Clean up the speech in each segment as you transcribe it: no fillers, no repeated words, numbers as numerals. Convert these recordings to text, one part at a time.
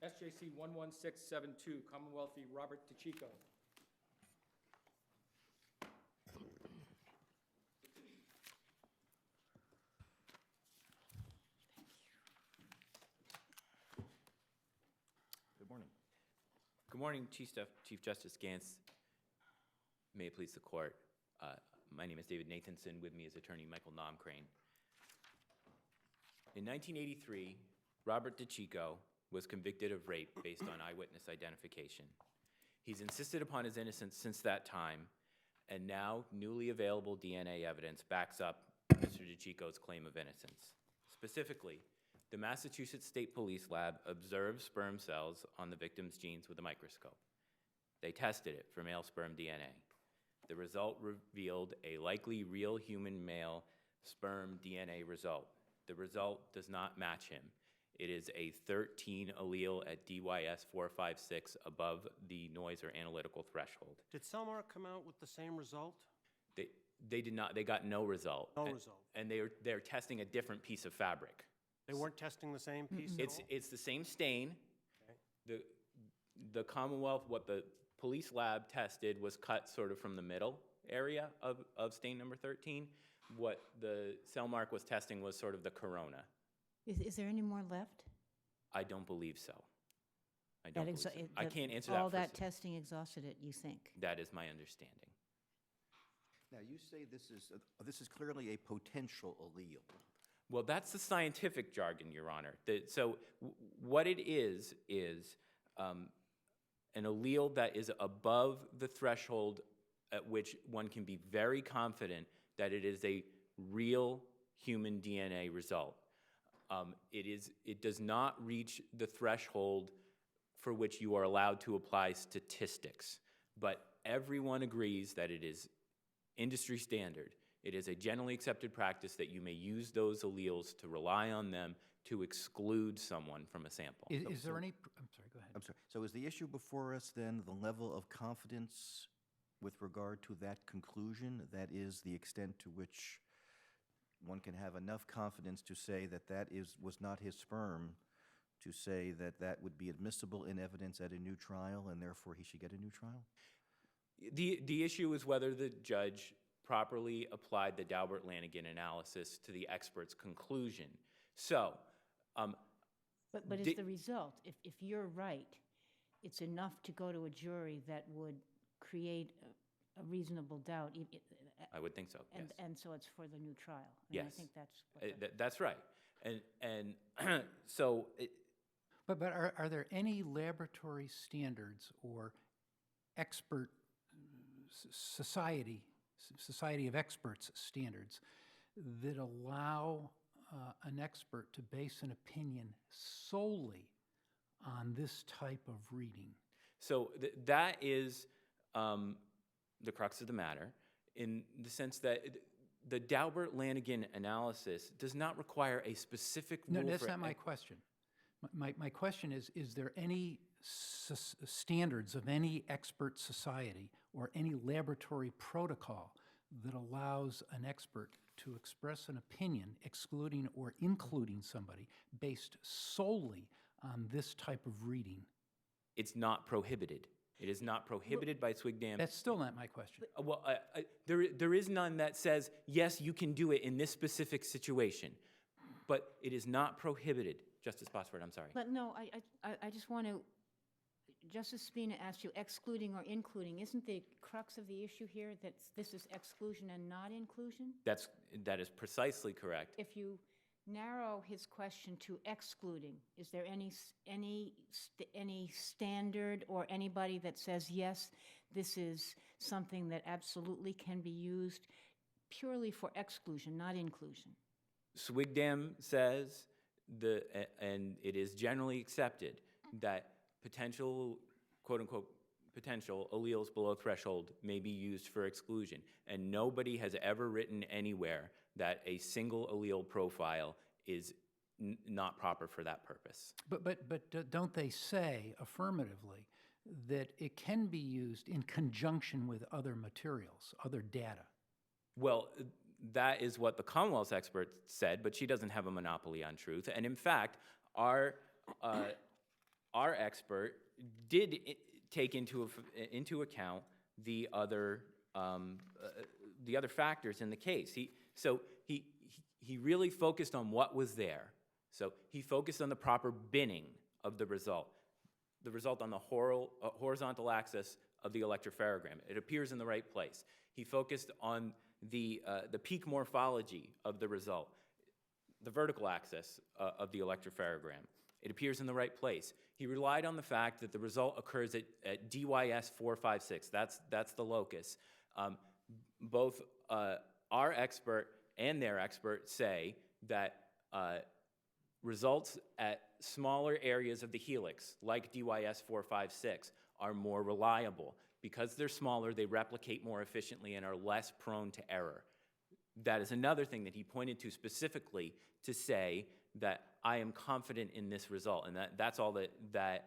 SJC-11672, Commonwealth v. Robert DiCicco. Good morning. Good morning, Chief Justice Gantz. May it please the court. My name is David Nathanson. With me is attorney Michael Nomcrane. In 1983, Robert DiCicco was convicted of rape based on eyewitness identification. He's insisted upon his innocence since that time, and now newly available DNA evidence backs up Mr. DiCicco's claim of innocence. Specifically, the Massachusetts State Police Lab observed sperm cells on the victim's genes with a microscope. They tested it for male sperm DNA. The result revealed a likely real human male sperm DNA result. The result does not match him. It is a 13 allele at DYS 456 above the noise or analytical threshold. Did Cellmark come out with the same result? They did not. They got no result. No result. And they're testing a different piece of fabric. They weren't testing the same piece at all? It's the same stain. Okay. The Commonwealth, what the police lab tested was cut sort of from the middle area of stain number 13. What the Cellmark was testing was sort of the corona. Is there any more left? I don't believe so. I don't believe so. I can't answer that. All that testing exhausted it, you think? That is my understanding. Now, you say this is clearly a potential allele. Well, that's the scientific jargon, Your Honor. So what it is an allele that is above the threshold at which one can be very confident that it is a real human DNA result. It does not reach the threshold for which you are allowed to apply statistics, but everyone agrees that it is industry standard. It is a generally accepted practice that you may use those alleles to rely on them to exclude someone from a sample. Is there any, I'm sorry, go ahead. I'm sorry. So is the issue before us then the level of confidence with regard to that conclusion? That is the extent to which one can have enough confidence to say that was not his sperm, to say that that would be admissible in evidence at a new trial and therefore he should get a new trial? The issue is whether the judge properly applied the Daubert-Lanigan analysis to the expert's conclusion. So, But is the result, if you're right, it's enough to go to a jury that would create a reasonable doubt? I would think so, yes. And so it's for the new trial? Yes. I think that's what That's right. And so... But are there any laboratory standards or expert society of experts standards that allow an expert to base an opinion solely on this type of reading? So that is the crux of the matter, in the sense that the Daubert-Lanigan analysis does not require a specific rule. No, that's not my question. My question is there any standards of any expert society or any laboratory protocol that allows an expert to express an opinion excluding or including somebody based solely on this type of reading? It's not prohibited. It is not prohibited by Swigdam. That's still not my question. Well, there is none that says, yes, you can do it in this specific situation, but it is not prohibited. Justice Botsford, I'm sorry. But no, I just want to, Justice Spina asked you excluding or including. Isn't the crux of the issue here that this is exclusion and not inclusion? That is precisely correct. If you narrow his question to excluding, is there any standard or anybody that says, yes, this is something that absolutely can be used purely for exclusion, not inclusion? Swigdam says, and it is generally accepted, that potential, quote-unquote, potential alleles below threshold may be used for exclusion. And nobody has ever written anywhere that a single allele profile is not proper for that purpose. But don't they say affirmatively that it can be used in conjunction with other materials, other data? Well, that is what the Commonwealth's expert said, but she doesn't have a monopoly on truth. And in fact, our our expert did take into account the other factors in the case. He really focused on what was there. So he focused on the proper binning of the result on the horizontal axis of the electropherogram. It appears in the right place. He focused on the peak morphology of the result, the vertical axis of the electropherogram. It appears in the right place. He relied on the fact that the result occurs at DYS-456. That's the locus. Both our expert and their expert say that results at smaller areas of the helix, like DYS-456, are more reliable. Because they're smaller, they replicate more efficiently and are less prone to error. That is another thing that he pointed to specifically to say that I am confident in this result, and that's all that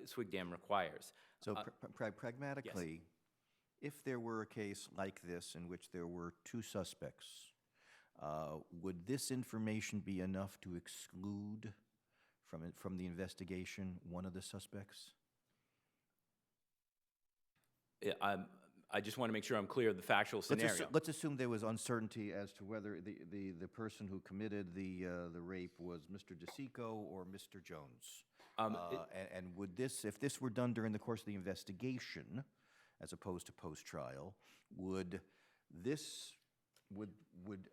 Swigdam requires. So pragmatically, if there were a case like this in which there were two suspects, would this information be enough to exclude from the investigation one of the suspects? I just want to make sure I'm clear of the factual scenario. Let's assume there was uncertainty as to whether the person who committed the rape was Mr. DiCicco or Mr. Jones. And would this, if this were done during the course of the investigation, as opposed to post-trial, would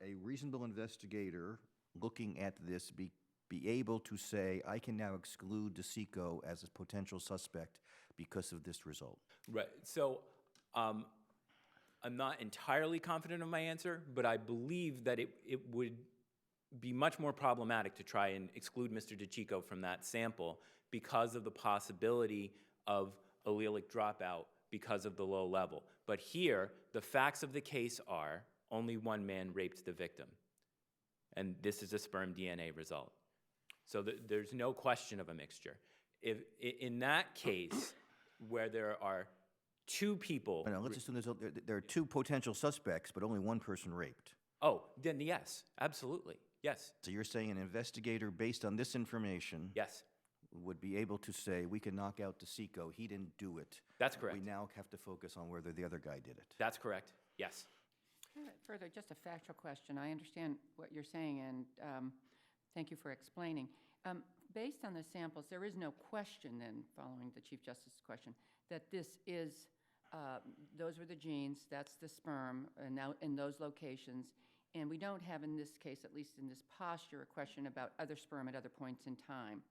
a reasonable investigator looking at this be able to say, I can now exclude DiCicco as a potential suspect because of this result? Right. So I'm not entirely confident of my answer, but I believe that it would be much more problematic to try and exclude Mr. DiCicco from that sample because of the possibility of allelic dropout because of the low level. But here, the facts of the case are only one man raped the victim. And this is a sperm DNA result. So there's no question of a mixture. If in that case, where there are two people... No, let's assume there are two potential suspects, but only one person raped. Oh, then yes, absolutely, yes. So you're saying an investigator, based on this information... Yes. ...would be able to say, we can knock out DiCicco, he didn't do it. That's correct. We now have to focus on whether the other guy did it. That's correct, yes. Further, just a factual question. I understand what you're saying, and thank you for explaining. Based on the samples, there is no question then, following the Chief Justice's question, that this is, those were the genes, that's the sperm, and now in those locations, and we don't have in this case, at least in this posture, a question about other sperm at other points in time.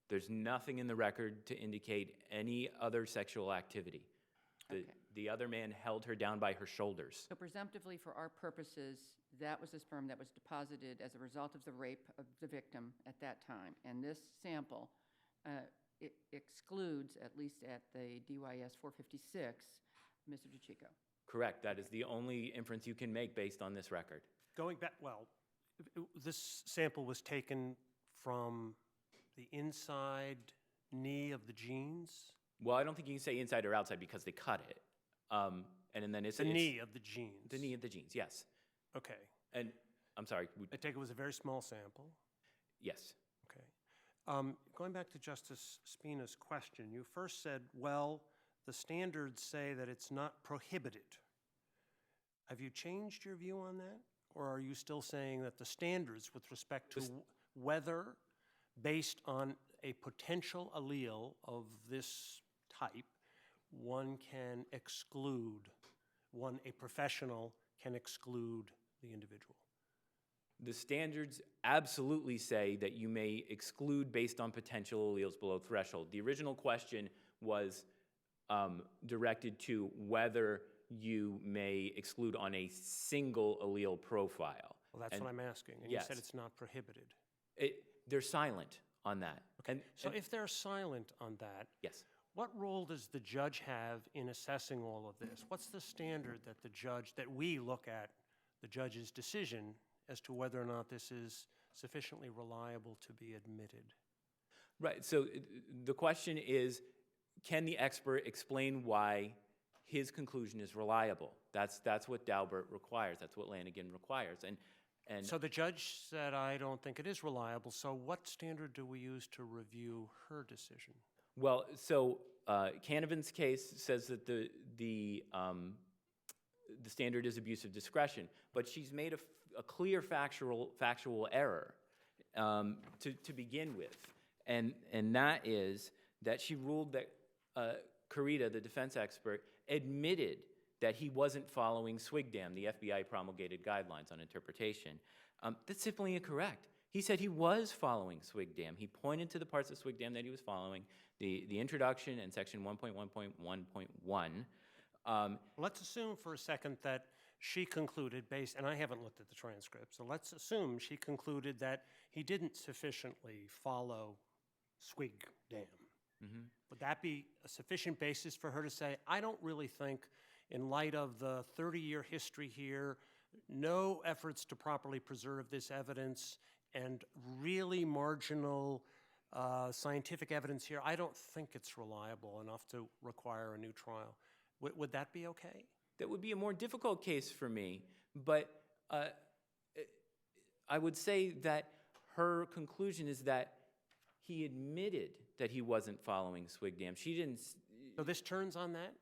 There's nothing in the record to indicate any other sexual activity. The other man held her down by her shoulders. So presumptively, for our purposes, that was the sperm that was deposited as a result of the rape of the victim at that time. And this sample it excludes, at least at the DYS 456, Mr. DiCicco. Correct. That is the only inference you can make based on this record. Going back, well, this sample was taken from the inside knee of the jeans? Well, I don't think you can say inside or outside because they cut it. And then it's the knee of the jeans. The knee of the jeans, yes. Okay. And I'm sorry. I take it was a very small sample? Yes. Okay. Going back to Justice Spina's question, you first said, well, the standards say that it's not prohibited. Have you changed your view on that? Or are you still saying that the standards with respect to whether, based on a potential allele of this type, one can exclude, a professional can exclude the individual? The standards absolutely say that you may exclude based on potential alleles below threshold. The original question was directed to whether you may exclude on a single allele profile. Well, that's what I'm asking. And yes. You said it's not prohibited. They're silent on that. Okay. So if they're silent on that, yes. What role does the judge have in assessing all of this? What's the standard that that we look at the judge's decision as to whether or not this is sufficiently reliable to be admitted? Right, so the question is, can the expert explain why his conclusion is reliable? That's what Daubert requires, that's what Lanigan requires. And So the judge said, I don't think it is reliable, so what standard do we use to review her decision? well, so Canavan's case says that the standard is abuse of discretion, but she's made a clear factual error to begin with, and that is that she ruled that Carita, the defense expert, admitted that he wasn't following SWGDAM, the FBI promulgated guidelines on interpretation. That's simply incorrect. He said he was following SWGDAM. He pointed to the parts of SWGDAM that he was following, the introduction and section 1.1.1.1. Let's assume for a second that she concluded, based, and I haven't looked at the transcript, so let's assume she concluded that he didn't sufficiently follow SWGDAM. Would that be a sufficient basis for her to say, I don't really think, in light of the 30-year history here, no efforts to properly preserve this evidence, and really marginal scientific evidence here, I don't think it's reliable enough to require a new trial. Would that be okay? That would be a more difficult case for me, but I would say that her conclusion is that he admitted that he wasn't following SWGDAM. She didn't. So this turns on that?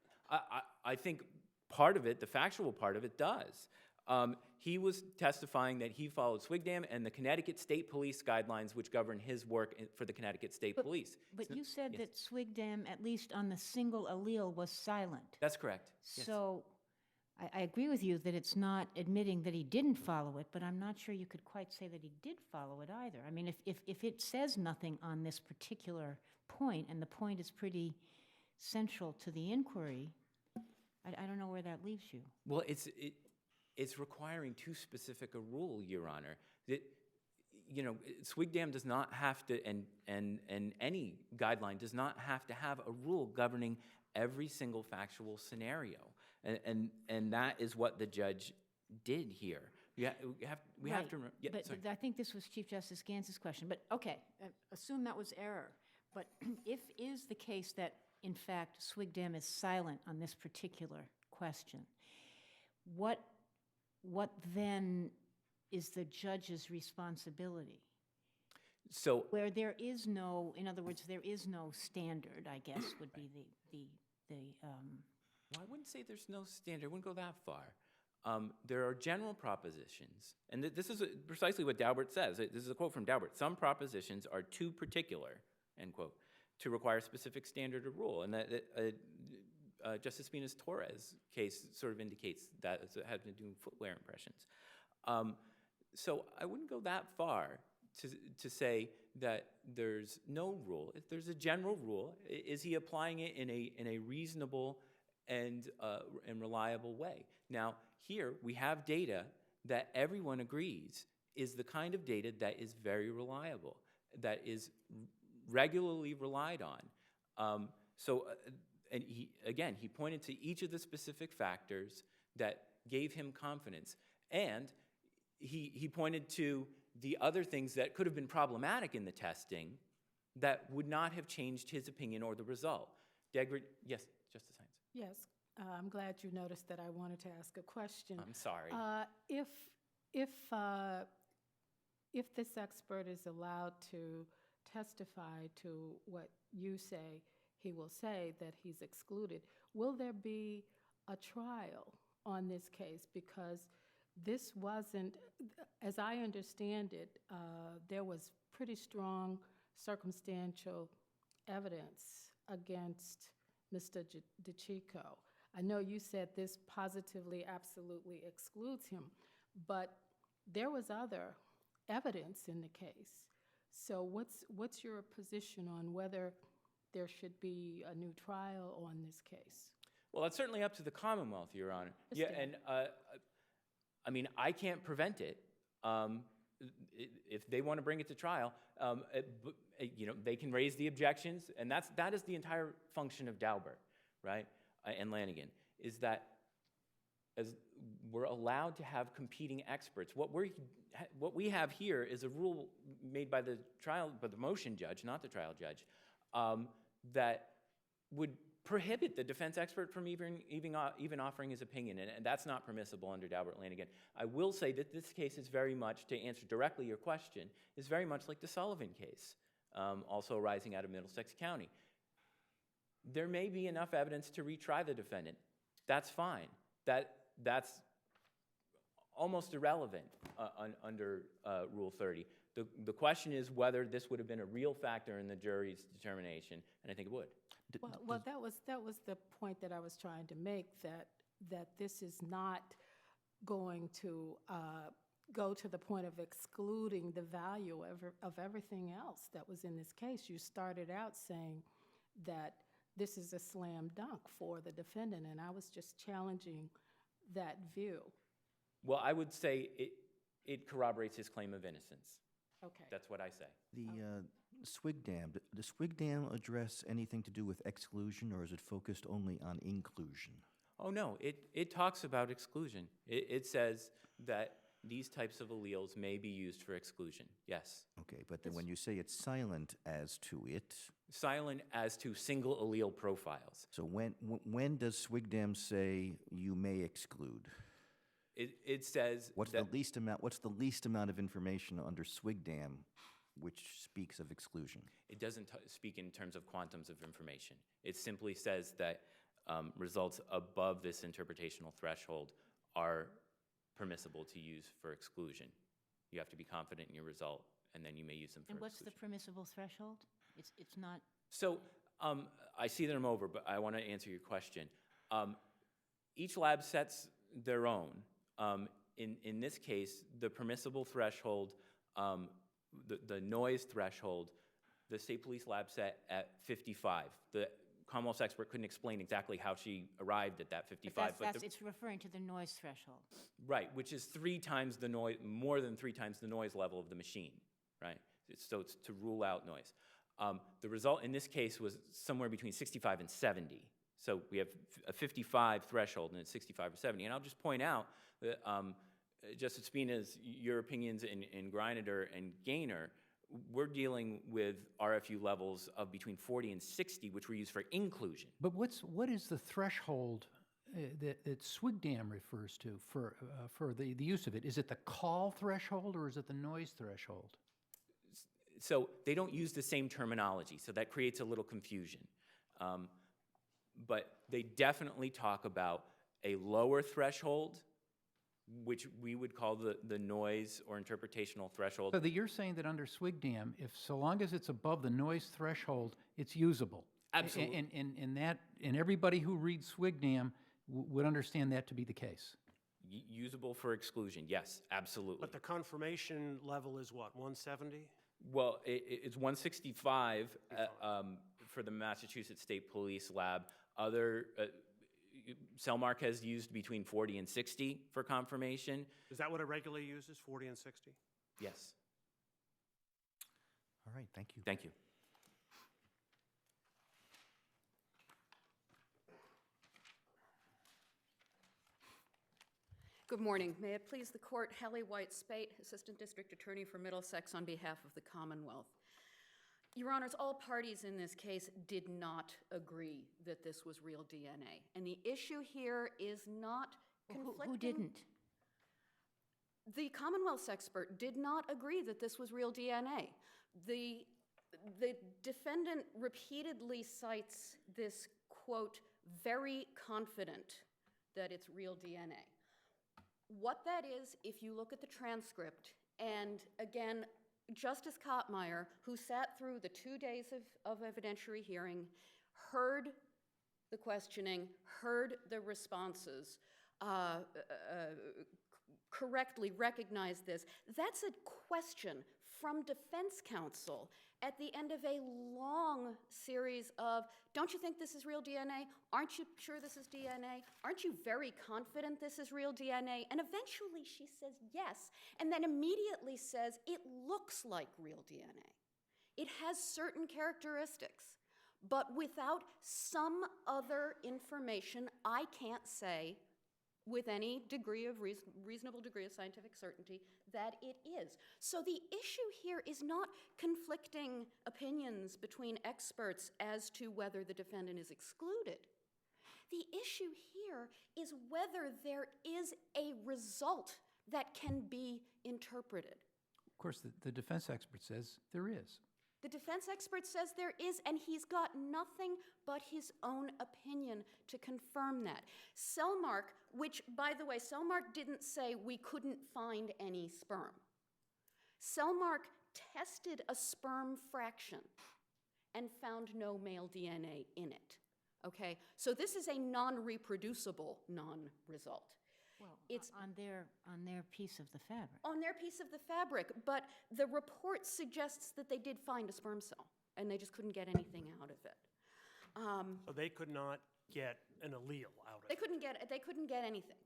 I think part of it, the factual part of it, does. He was testifying that he followed SWGDAM and the Connecticut State Police guidelines, which govern his work for the Connecticut State Police. But you said that SWGDAM, at least on the single allele, was silent. That's correct. Yes. So I agree with you that it's not admitting that he didn't follow it, but I'm not sure you could quite say that he did follow it either. I mean, if it says nothing on this particular point, and the point is pretty central to the inquiry, I don't know where that leaves you. Well, it's requiring too specific a rule, Your Honor. That, you know, SWGDAM does not have to, and any guideline does not have to have a rule governing every single factual scenario. And that is what the judge did here. We have to remember. Yeah, But sorry. I think this was Chief Justice Gantz's question. But okay, assume that was error. But if is the case that, in fact, SWGDAM is silent on this particular question, what then is the judge's responsibility? So Where there is no, in other words, there is no standard, I guess, would be well, I wouldn't say there's no standard. I wouldn't go that far. There are general propositions, and this is precisely what Daubert says. This is a quote from Daubert. Some propositions are too particular, end quote, to require specific standard or rule. And that Justice Spinas-Torres case sort of indicates that it had been doing footwear impressions. So I wouldn't go that far to say that there's no rule. If there's a general rule, is he applying it in a reasonable and reliable way? Now, here we have data that everyone agrees is the kind of data that is very reliable, that is regularly relied on. And he pointed to each of the specific factors that gave him confidence. And he pointed to the other things that could have been problematic in the testing that would not have changed his opinion or the result. Yes, Justice Hines. Yes, I'm glad you noticed that I wanted to ask a question. I'm sorry. If this expert is allowed to testify to what you say he will say, that he's excluded, will there be a trial on this case? Because this wasn't, as I understand it, there was pretty strong circumstantial evidence against Mr. DiCicco. I know you said this positively, absolutely excludes him, but there was other evidence in the case. So what's your position on whether there should be a new trial on this case? Well, it's certainly up to the Commonwealth, Your Honor. Yeah, and I mean, I can't prevent it. If they want to bring it to trial, you know, they can raise the objections, and that is the entire function of Daubert, right, and Lanigan, is that as we're allowed to have competing experts. What we have here is a rule made by the motion judge, not the trial judge, that would prohibit the defense expert from even offering his opinion, and that's not permissible under Daubert-Lanigan. I will say that this case is very much, to answer directly your question, is very much like the Sullivan case, also arising out of Middlesex County. There may be enough evidence to retry the defendant. That's fine. That's almost irrelevant under Rule 30. The question is whether this would have been a real factor in the jury's determination, and I think it would. Well, that was the point that I was trying to make, that this is not going to go to the point of excluding the value of everything else that was in this case. You started out saying that this is a slam dunk for the defendant, and I was just challenging that view. Well, I would say it corroborates his claim of innocence. Okay. That's what I say. The swig dam, does swig dam address anything to do with exclusion, or is it focused only on inclusion? Oh, no, it talks about exclusion. It says that these types of alleles may be used for exclusion, yes. Okay, but then when you say it's silent as to it, Silent as to single allele profiles. so when does swig dam say you may exclude? It says What's that the least amount of information under swig dam which speaks of exclusion? it doesn't speak in terms of quantums of information. It simply says that results above this interpretational threshold are permissible to use for exclusion. You have to be confident in your result, and then you may use them for And what's exclusion. the permissible threshold? It's not, So I see that I'm over, but I want to answer your question. Each lab sets their own. In this case, the permissible threshold, the noise threshold, the state police lab set at 55. The Commonwealth's expert couldn't explain exactly how she arrived at that 55. but it's referring to the noise threshold. Right, which is 3 times the noise, more than 3 times the noise level of the machine, right? So it's to rule out noise. The result in this case was somewhere between 65 and 70. So we have a 55 threshold, and it's 65 or 70. And I'll just point out that Justice Spina's, your opinions in Grinader and Gaynor, we're dealing with RFU levels of between 40 and 60, which were used for inclusion. But what is the threshold that swig dam refers to for the use of it? Is it the call threshold or is it the noise threshold? So they don't use the same terminology, so that creates a little confusion. But they definitely talk about a lower threshold, which we would call the noise or interpretational threshold. So that you're saying that under swig dam, so long as it's above the noise threshold, it's usable? Absolutely. And everybody who reads swig dam would understand that to be the case? Usable for exclusion, yes, absolutely. But the confirmation level is what, 170? Well, it's 165 for the Massachusetts State Police Lab. Other, Cellmark has used between 40 and 60 for confirmation. Is that what it regularly uses, 40 and 60? Yes. All right, thank you. Thank you. Good morning. May it please the court, Helly White Spate, Assistant District Attorney for Middlesex on behalf of the Commonwealth. Your Honors, all parties in this case did not agree that this was real DNA. And the issue here is not conflicting. Who didn't? The Commonwealth's expert did not agree that this was real DNA. The defendant repeatedly cites this, quote, very confident that it's real DNA. What that is, if you look at the transcript, and again, Justice Kottmeyer, who sat through the 2 days of evidentiary hearing, heard the questioning, heard the responses, correctly recognized this. That's a question from defense counsel at the end of a long series of, don't you think this is real DNA? Aren't you sure this is DNA? Aren't you very confident this is real DNA? And eventually she says yes, and then immediately says it looks like real DNA. It has certain characteristics, but without some other information, I can't say with any degree of reasonable degree of scientific certainty that it is. So the issue here is not conflicting opinions between experts as to whether the defendant is excluded. The issue here is whether there is a result that can be interpreted. Of course, the defense expert says there is. The defense expert says there is, and he's got nothing but his own opinion to confirm that. Selmark, which, by the way, Selmark didn't say we couldn't find any sperm. Selmark tested a sperm fraction and found no male DNA in it, okay? So this is a non-reproducible non-result. Well, It's on their piece of the fabric. on their piece of the fabric, but the report suggests that they did find a sperm cell, and they just couldn't get anything out of it. So they could not get an allele out of They it. couldn't get anything.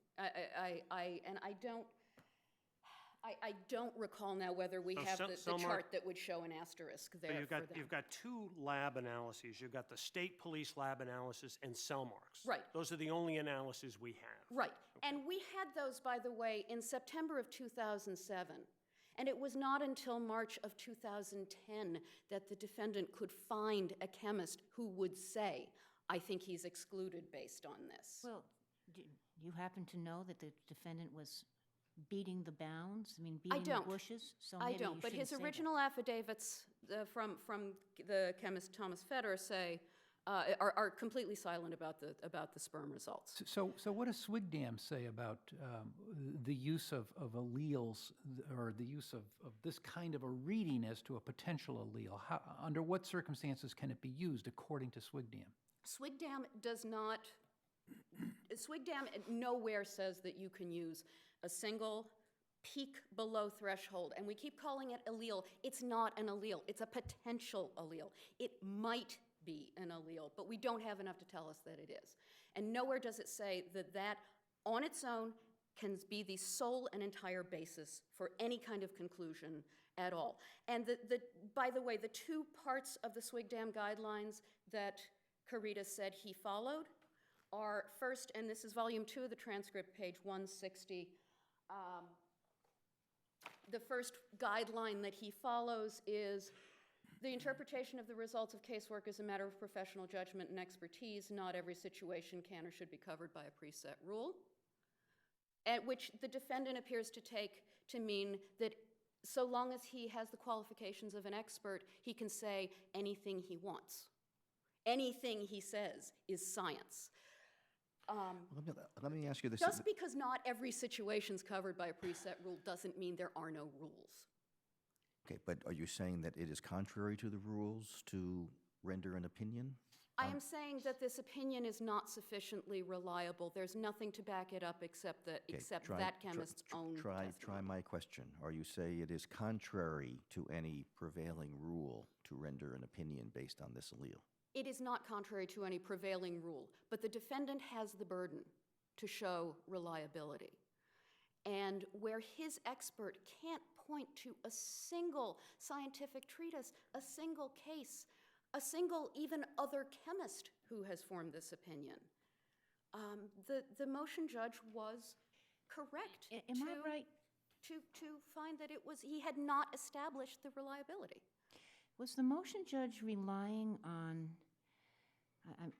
I don't recall now whether we So have the Selmark- chart that would show an asterisk So there you've for got, them. you've got two lab analyses. You've got the state police lab analysis and Selmark's. Right. Those are the only analyses we have. Right, and we had those, by the way, in September of 2007. And it was not until March of 2010 that the defendant could find a chemist who would say, I think he's excluded based on this. Well, do you happen to know that the defendant was beating the bounds? I mean, I beating the don't. bushes? So I maybe you don't, but shouldn't his say that. original affidavits from the chemist Thomas Fetter say, are completely silent about the sperm results. So what does Swigdam say about the use of alleles, or the use of this kind of a reading as to a potential allele? How, under what circumstances can it be used according to Swigdam? Swigdam does not, Swigdam nowhere says that you can use a single peak below threshold, and we keep calling it allele. It's not an allele, it's a potential allele. It might be an allele, but we don't have enough to tell us that it is. And nowhere does it say that that on its own can be the sole and entire basis for any kind of conclusion at all. And by the way, the two parts of the Swigdam guidelines that Caritas said he followed are first, and this is volume 2 of the transcript, page 160. The first guideline that he follows is the interpretation of the results of casework is a matter of professional judgment and expertise. Not every situation can or should be covered by a preset rule, at which the defendant appears to take to mean that so long as he has the qualifications of an expert, he can say anything he wants. Anything he says is science. Let me ask you this. Just because not every situation's covered by a preset rule doesn't mean there are no rules. Okay, but are you saying that it is contrary to the rules to render an opinion? I am saying that this opinion is not sufficiently reliable. There's nothing to back it up except that chemist's own Try testimony. my question. Are you saying it is contrary to any prevailing rule to render an opinion based on this allele? It is not contrary to any prevailing rule, but the defendant has the burden to show reliability. And where his expert can't point to a single scientific treatise, a single case, a single even other chemist who has formed this opinion, the motion judge was correct Am I right? to find that he had not established the reliability. Was the motion judge relying on,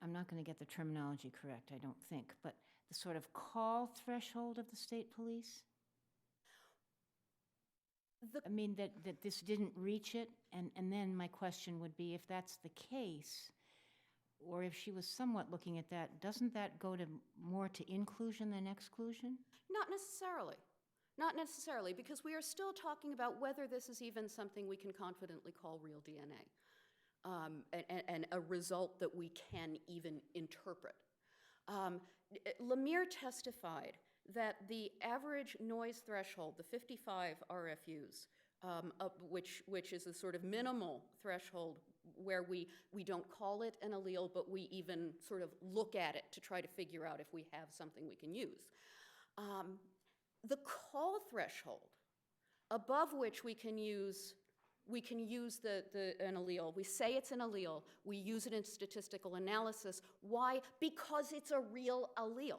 I'm not going to get the terminology correct, I don't think, but the sort of call threshold of the state police? I mean, that this didn't reach it, and then my question would be, if that's the case, or if she was somewhat looking at that, doesn't that go to more to inclusion than exclusion? Not necessarily. Not necessarily, because we are still talking about whether this is even something we can confidently call real DNA, and a result that we can even interpret. Lemire testified that the average noise threshold, the 55 RFUs, which is a sort of minimal threshold where we don't call it an allele, but we even sort of look at it to try to figure out if we have something we can use. The call threshold, above which we can use an allele. We say it's an allele. We use it in statistical analysis. Why? Because it's a real allele.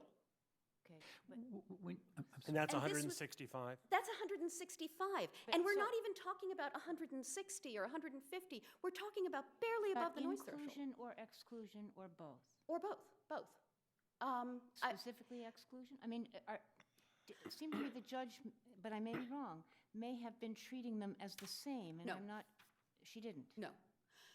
Okay, but I'm And that's And this was- 165? That's 165. And we're not even talking about 160 or 150. We're talking about barely above but the noise threshold. inclusion or exclusion or both? Or both, both. Specifically exclusion? I mean, it seemed to me the judge, but I may be wrong, may have been treating them as the same, and No. I'm not, she didn't. No,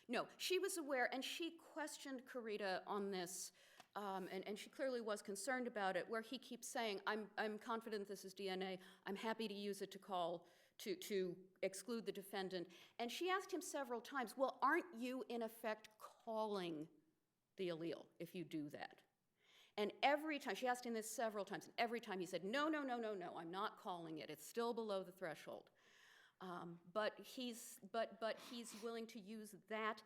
no, she was aware, and she questioned Karita on this, and she clearly was concerned about it, where he keeps saying, I'm confident this is DNA, I'm happy to use it to exclude the defendant. And she asked him several times, well, aren't you in effect calling the allele if you do that? And every time, she asked him this several times, and every time he said, no, no, no, no, no, I'm not calling it, it's still below the threshold. But he's willing to use that,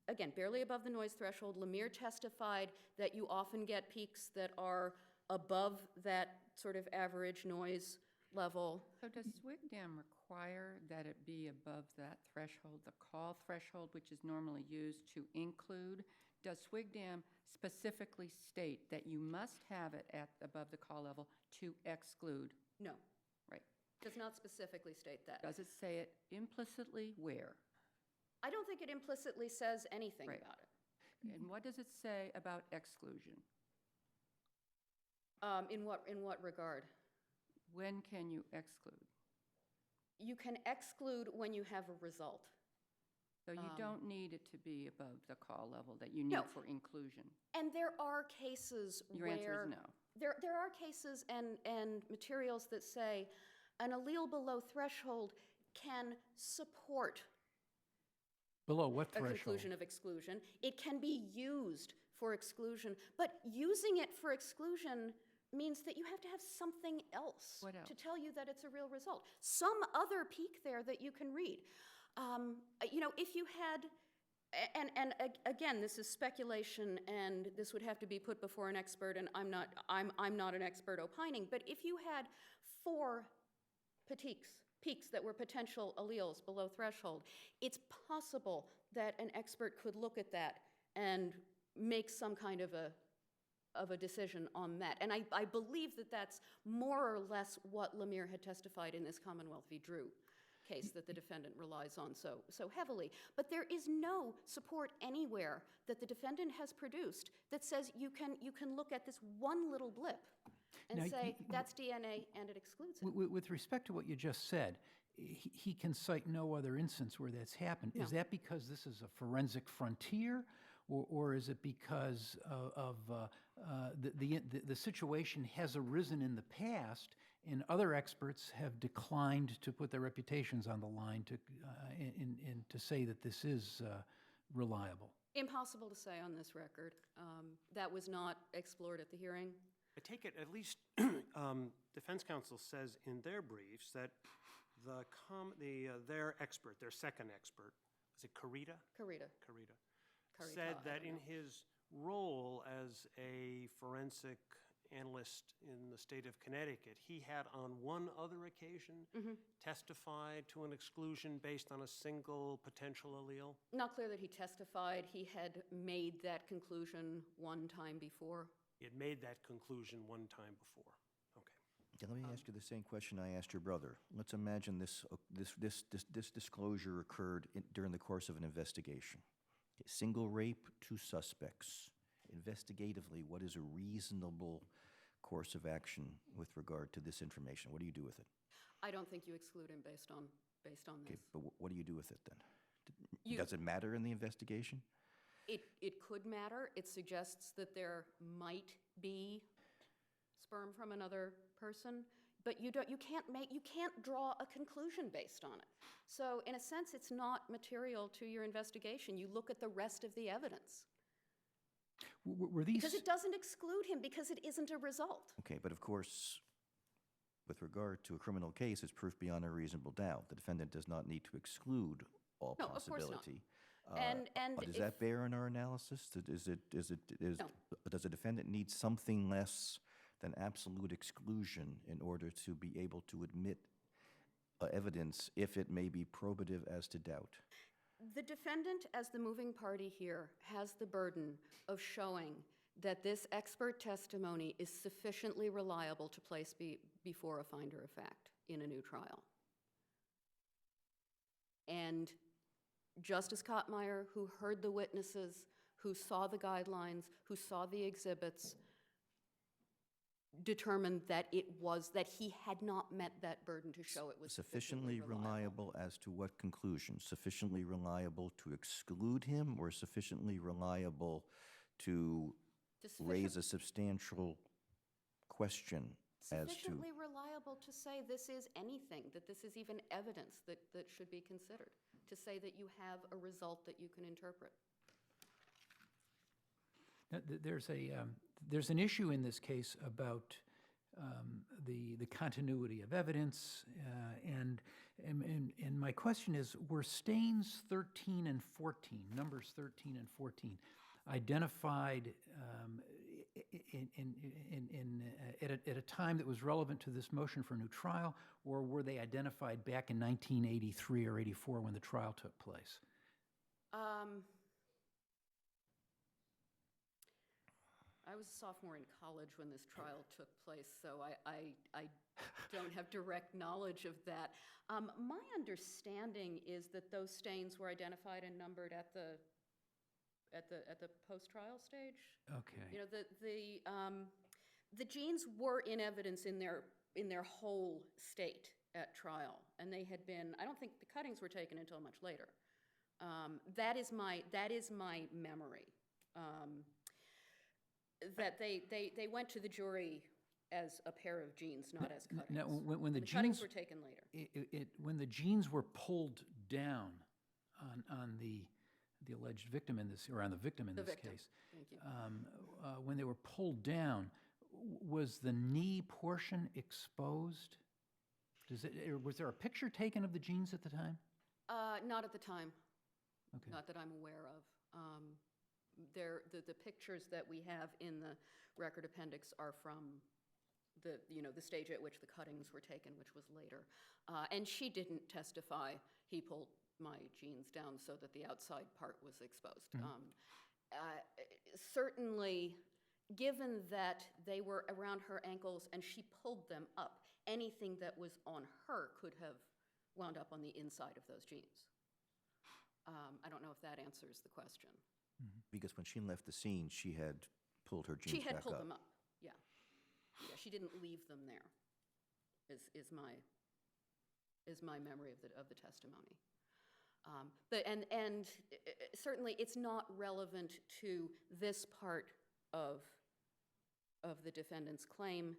again, barely above the noise threshold. Lemire testified that you often get peaks that are above that sort of average noise level. So does SWGDAM require that it be above that threshold, the call threshold, which is normally used to include? Does SWGDAM specifically state that you must have it at above the call level to exclude? No, Right. does not specifically state that. Does it say it implicitly where? I don't think it implicitly says anything Right. about it. And what does it say about exclusion? In what regard? When can you exclude? You can exclude when you have a result. So you don't need it to be above the call level that you need No. for inclusion? And there are cases Your where... answer is no. There are cases and materials that say an allele below threshold can support Below what a threshold? conclusion of exclusion. It can be used for exclusion, but using it for exclusion means that you have to have something else What else? to tell you that it's a real result. Some other peak there that you can read. You know, if you had, and again, this is speculation, and this would have to be put before an expert, and I'm not an expert opining, but if you had 4 peaks that were potential alleles below threshold, it's possible that an expert could look at that and make some kind of a decision on that. And I believe that that's more or less what Lemire had testified in this Commonwealth v. Drew case that the defendant relies on so heavily. But there is no support anywhere that the defendant has produced that says you can look at this one little blip and Now, say, that's DNA and it excludes it. With respect to what you just said, he can cite no other instance where that's happened. No. Is that because this is a forensic frontier, or is it because the situation has arisen in the past and other experts have declined to put their reputations on the line to say that this is reliable? Impossible to say on this record. That was not explored at the hearing. I take it at least defense counsel says in their briefs that their expert, their second expert, is it Karita? Karita. Said that in his role as a forensic analyst in the state of Connecticut, he had on one other occasion testified to an exclusion based on a single potential allele. Not clear that he testified. He had made that conclusion one time before. He had made that conclusion one time before. Okay. Yeah, let me ask you the same question I asked your brother. Let's imagine this disclosure occurred during the course of an investigation. Okay, single rape, 2 suspects. Investigatively, what is a reasonable course of action with regard to this information? What do you do with it? I don't think you exclude him based on Okay, this. but what do you do with it then? Does it matter in the investigation? It could matter. It suggests that there might be sperm from another person, but you can't draw a conclusion based on it. So in a sense, it's not material to your investigation. You look at the rest of the evidence. Were these... Because it doesn't exclude him, because it isn't a result. Okay, but of course, with regard to a criminal case, it's proof beyond a reasonable doubt. The defendant does not need to exclude all No, of course not. possibility. And Does if- that bear on our analysis? No. Does a defendant need something less than absolute exclusion in order to be able to admit evidence if it may be probative as to doubt? The defendant, as the moving party here, has the burden of showing that this expert testimony is sufficiently reliable to place before a finder of fact in a new trial. And Justice Kottmeyer, who heard the witnesses, who saw the guidelines, who saw the exhibits, determined that that he had not met that burden to show it was Sufficiently reliable as to what conclusion? Sufficiently reliable to exclude him, or sufficiently reliable to raise a substantial question as to? Sufficiently reliable to say this is anything, that this is even evidence that should be considered, to say that you have a result that you can interpret. Now, there's an issue in this case about the continuity of evidence, and my question is, were stains 13 and 14, numbers 13 and 14, identified at a time that was relevant to this motion for a new trial, or were they identified back in 1983 or 84 when the trial took place? I was a sophomore in college when this trial took place, so I don't have direct knowledge of that. My understanding is that those stains were identified and numbered at the post-trial stage. Okay. You know, the genes were in evidence in their whole state at trial, and they had been. I don't think the cuttings were taken until much later. That is my memory. That they went to the jury as a pair of genes, not as cuttings. Now, when the cuttings genes were taken later. When the genes were pulled down on the alleged victim in this, or on the victim in this case, Thank you. when they were pulled down, was the knee portion exposed? Was there a picture taken of the genes at the time? Not at the time. Okay. Not that I'm aware of. The pictures that we have in the record appendix are from the stage at which the cuttings were taken, which was later. And she didn't testify. He pulled my genes down so that the outside part was exposed. Certainly, given that they were around her ankles and she pulled them up, anything that was on her could have wound up on the inside of those genes. I don't know if that answers the question. Because when she left the scene, she had pulled her jeans back up. She had pulled them up, yeah. Yeah, she didn't leave them there, is my memory of the testimony. And certainly it's not relevant to this part of the defendant's claim,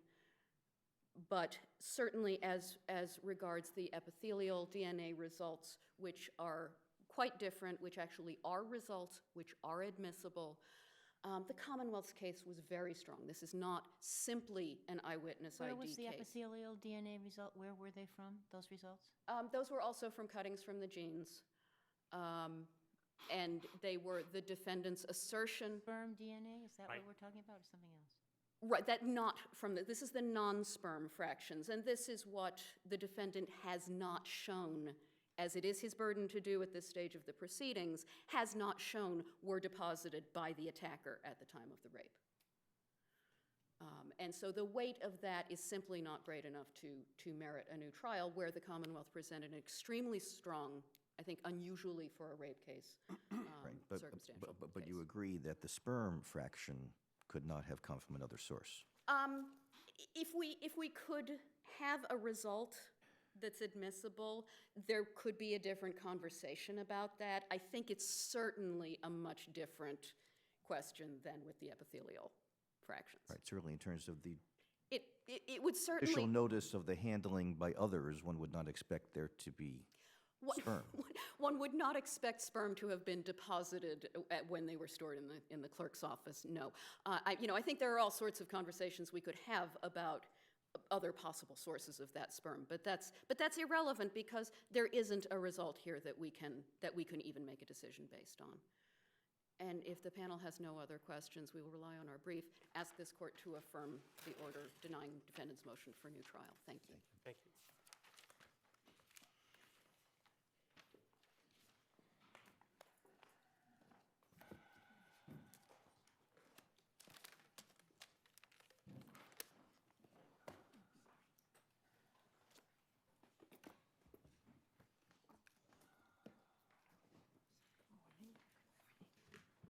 but certainly as regards the epithelial DNA results, which are quite different, which actually are results, which are admissible. The Commonwealth's case was very strong. This is not simply an eyewitness ID case. Where was the epithelial DNA result? Where were they from, those results? Those were also from cuttings from the genes. And they were the defendant's assertion. Sperm DNA, is that what we're talking about, or something else? Right, that not from this is the non-sperm fractions, and this is what the defendant has not shown, as it is his burden to do at this stage of the proceedings, has not shown were deposited by the attacker at the time of the rape. And so the weight of that is simply not great enough to merit a new trial, where the Commonwealth presented an extremely strong, I think unusually for a rape case, circumstantial But case. you agree that the sperm fraction could not have come from another source? If we could have a result that's admissible, there could be a different conversation about that. I think it's certainly a much different question than with the epithelial fractions. Right, certainly in terms of the It would certainly... official notice of the handling by others, one would not expect there to be sperm. One would not expect sperm to have been deposited when they were stored in the clerk's office, no. I think there are all sorts of conversations we could have about other possible sources of that sperm, but that's irrelevant because there isn't a result here that we can even make a decision based on. And if the panel has no other questions, we will rely on our brief, ask this court to affirm the order denying defendant's motion for new trial. Thank you.